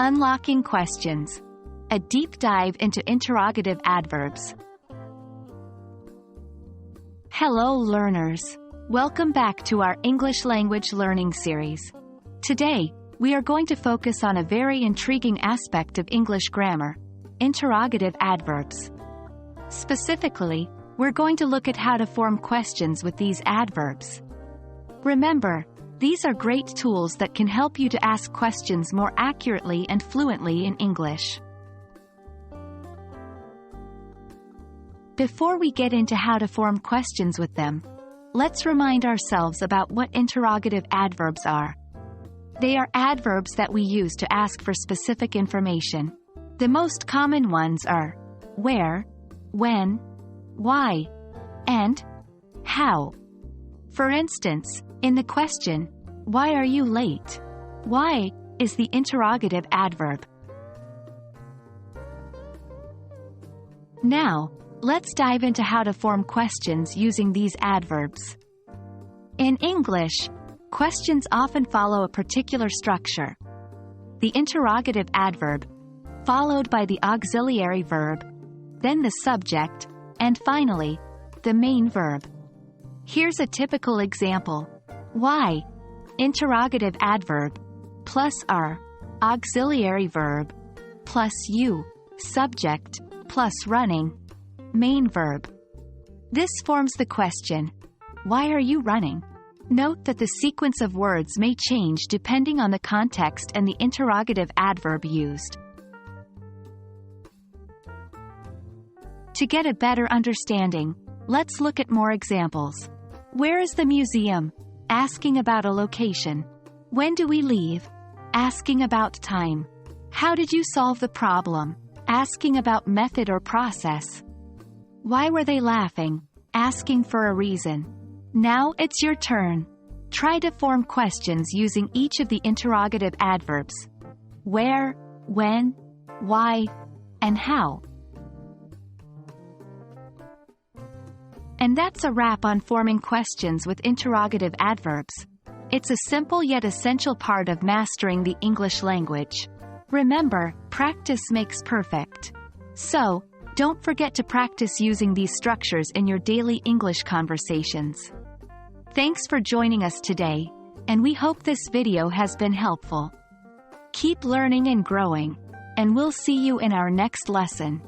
Unlocking questions. A deep dive into interrogative adverbs. Hello learners. Welcome back to our English language learning series. Today, we are going to focus on a very intriguing aspect of English grammar, interrogative adverbs. Specifically, we're going to look at how to form questions with these adverbs. Remember, these are great tools that can help you to ask questions more accurately and fluently in English. Before we get into how to form questions with them, let's remind ourselves about what interrogative adverbs are. They are adverbs that we use to ask for specific information. The most common ones are where, when, why, and how. For instance, in the question, "Why are you late?" Why is the interrogative adverb. Now, let's dive into how to form questions using these adverbs. In English, questions often follow a particular structure. The interrogative adverb, followed by the auxiliary verb, then the subject, and finally, the main verb. Here's a typical example. Why? Interrogative adverb, plus are, auxiliary verb, plus you, subject, plus running, main verb. This forms the question, why are you running? Note that the sequence of words may change depending on the context and the interrogative adverb used. To get a better understanding, let's look at more examples. Where is the museum? Asking about a location. When do we leave? Asking about time. How did you solve the problem? Asking about method or process. Why were they laughing? Asking for a reason. Now it's your turn. Try to form questions using each of the interrogative adverbs. Where, when, why, and how. And that's a wrap on forming questions with interrogative adverbs. It's a simple yet essential part of mastering the English language. Remember, practice makes perfect. So, don't forget to practice using these structures in your daily English conversations. Thanks for joining us today, and we hope this video has been helpful. Keep learning and growing, and we'll see you in our next lesson.